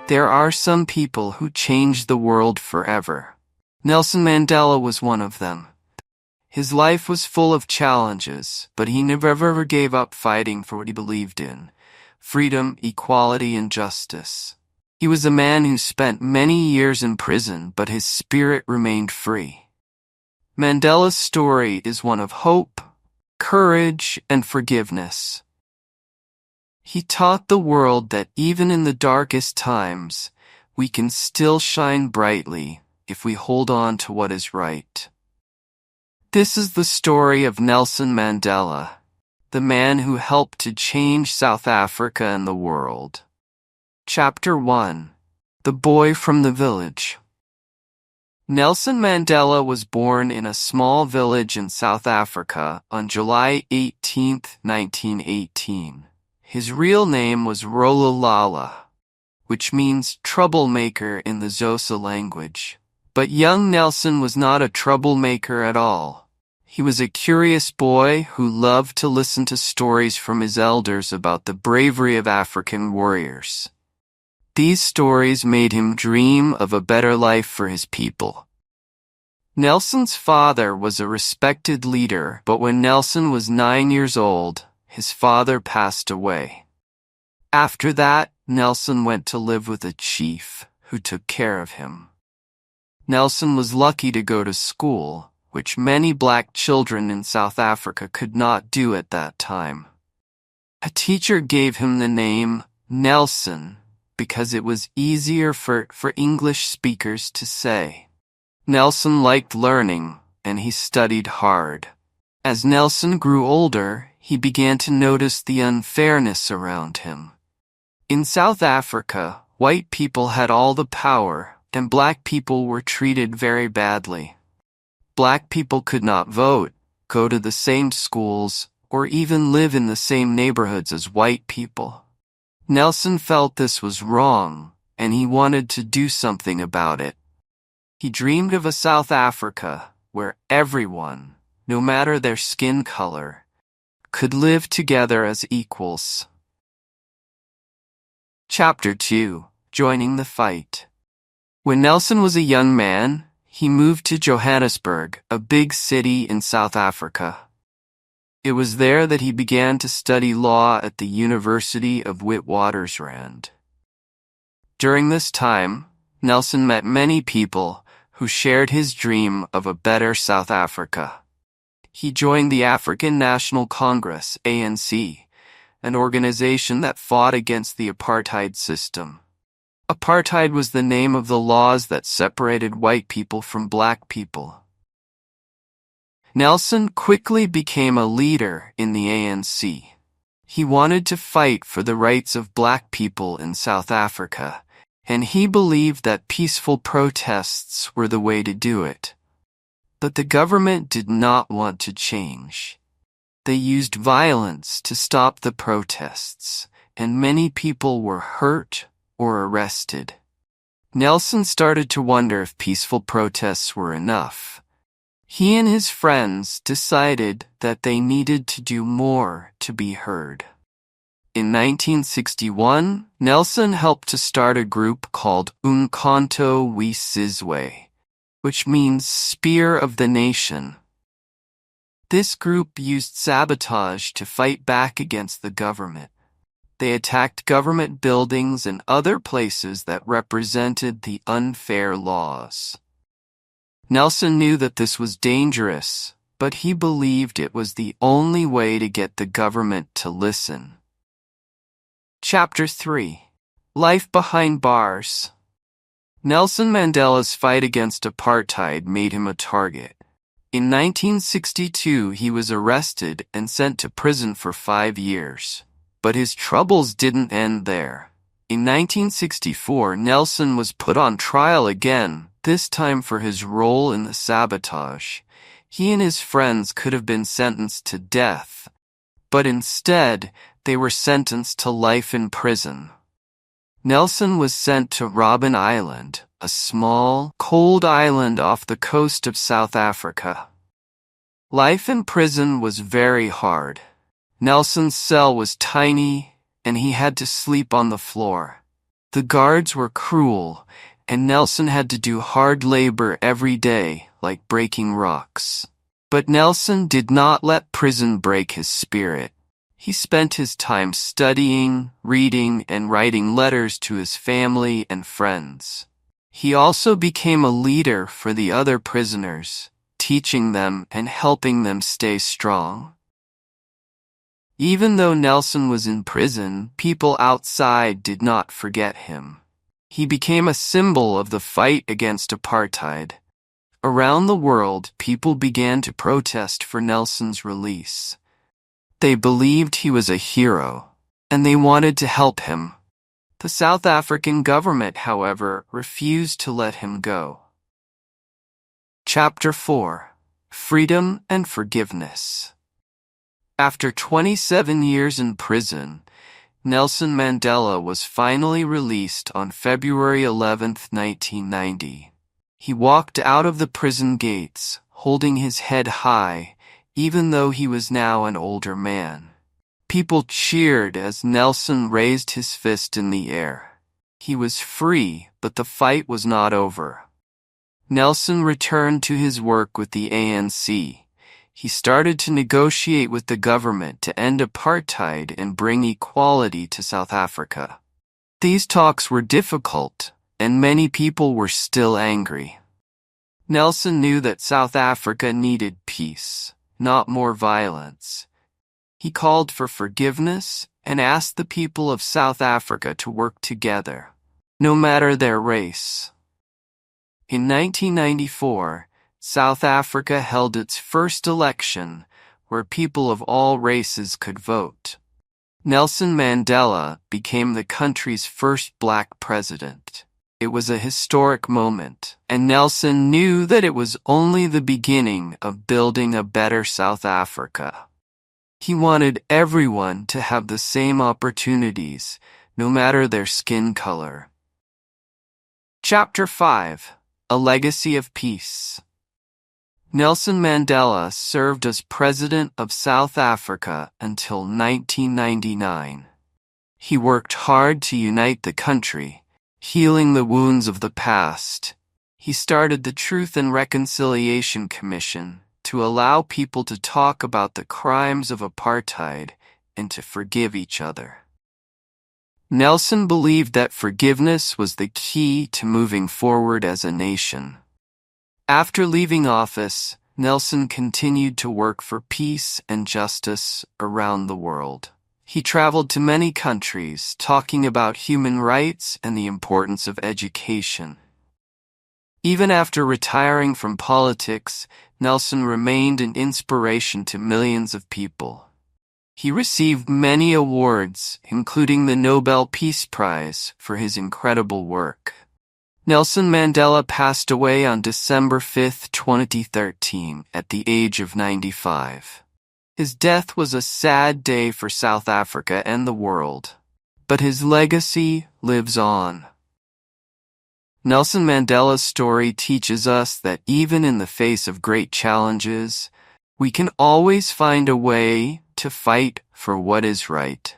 There are some people who change the world forever. Nelson Mandela was one of them. His life was full of challenges, but he never ever gave up fighting for what he believed in: freedom, equality, and justice. He was a man who spent many years in prison, but his spirit remained free. Mandela's story is one of hope, courage, and forgiveness. He taught the world that even in the darkest times, we can still shine brightly if we hold on to what is right. This is the story of Nelson Mandela, the man who helped to change South Africa and the world. Chapter 1: The Boy from the Village. Nelson Mandela was born in a small village in South Africa on July 18, 1918. His real name was Rolola, which means troublemaker in the Xhosa language. But young Nelson was not a troublemaker at all. He was a curious boy who loved to listen to stories from his elders about the bravery of African warriors. These stories made him dream of a better life for his people. Nelson's father was a respected leader, but when Nelson was 9 years old, his father passed away. After that, Nelson went to live with a chief who took care of him. Nelson was lucky to go to school, which many black children in South Africa could not do at that time. A teacher gave him the name Nelson because it was easier for English speakers to say. Nelson liked learning, and he studied hard. As Nelson grew older, he began to notice the unfairness around him. In South Africa, white people had all the power, and black people were treated very badly. Black people could not vote, go to the same schools, or even live in the same neighborhoods as white people. Nelson felt this was wrong, and he wanted to do something about it. He dreamed of a South Africa where everyone, no matter their skin color, could live together as equals. Chapter 2: Joining the Fight. When Nelson was a young man, he moved to Johannesburg, a big city in South Africa. It was there that he began to study law at the University of Witwatersrand. During this time, Nelson met many people who shared his dream of a better South Africa. He joined the African National Congress, ANC, an organization that fought against the apartheid system. Apartheid was the name of the laws that separated white people from black people. Nelson quickly became a leader in the ANC. He wanted to fight for the rights of black people in South Africa, and he believed that peaceful protests were the way to do it. But the government did not want to change. They used violence to stop the protests, and many people were hurt or arrested. Nelson started to wonder if peaceful protests were enough. He and his friends decided that they needed to do more to be heard. In 1961, Nelson helped to start a group called Umkhonto weSizwe, which means Spear of the Nation. This group used sabotage to fight back against the government. They attacked government buildings and other places that represented the unfair laws. Nelson knew that this was dangerous, but he believed it was the only way to get the government to listen. Chapter 3: Life Behind Bars. Nelson Mandela's fight against apartheid made him a target. In 1962, he was arrested and sent to prison for 5 years. But his troubles didn't end there. In 1964, Nelson was put on trial again, this time for his role in the sabotage. He and his friends could have been sentenced to death, but instead, they were sentenced to life in prison. Nelson was sent to Robben Island, a small, cold island off the coast of South Africa. Life in prison was very hard. Nelson's cell was tiny, and he had to sleep on the floor. The guards were cruel, and Nelson had to do hard labor every day, like breaking rocks. But Nelson did not let prison break his spirit. He spent his time studying, reading, and writing letters to his family and friends. He also became a leader for the other prisoners, teaching them and helping them stay strong. Even though Nelson was in prison, people outside did not forget him. He became a symbol of the fight against apartheid. Around the world, people began to protest for Nelson's release. They believed he was a hero, and they wanted to help him. The South African government, however, refused to let him go. Chapter 4: Freedom and Forgiveness. After 27 years in prison, Nelson Mandela was finally released on February 11, 1990. He walked out of the prison gates, holding his head high, even though he was now an older man. People cheered as Nelson raised his fist in the air. He was free, but the fight was not over. Nelson returned to his work with the ANC. He started to negotiate with the government to end apartheid and bring equality to South Africa. These talks were difficult, and many people were still angry. Nelson knew that South Africa needed peace, not more violence. He called for forgiveness and asked the people of South Africa to work together, no matter their race. In 1994, South Africa held its first election where people of all races could vote. Nelson Mandela became the country's first black president. It was a historic moment, and Nelson knew that it was only the beginning of building a better South Africa. He wanted everyone to have the same opportunities, no matter their skin color. Chapter 5: A Legacy of Peace. Nelson Mandela served as President of South Africa until 1999. He worked hard to unite the country, healing the wounds of the past. He started the Truth and Reconciliation Commission to allow people to talk about the crimes of apartheid and to forgive each other. Nelson believed that forgiveness was the key to moving forward as a nation. After leaving office, Nelson continued to work for peace and justice around the world. He traveled to many countries, talking about human rights and the importance of education. Even after retiring from politics, Nelson remained an inspiration to millions of people. He received many awards, including the Nobel Peace Prize, for his incredible work. Nelson Mandela passed away on December 5, 2013, at the age of 95. His death was a sad day for South Africa and the world, but his legacy lives on. Nelson Mandela's story teaches us that even in the face of great challenges, we can always find a way to fight for what is right.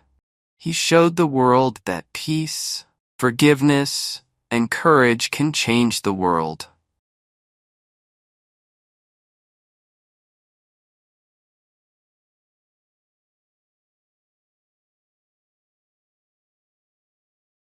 He showed the world that peace, forgiveness, and courage can change the world.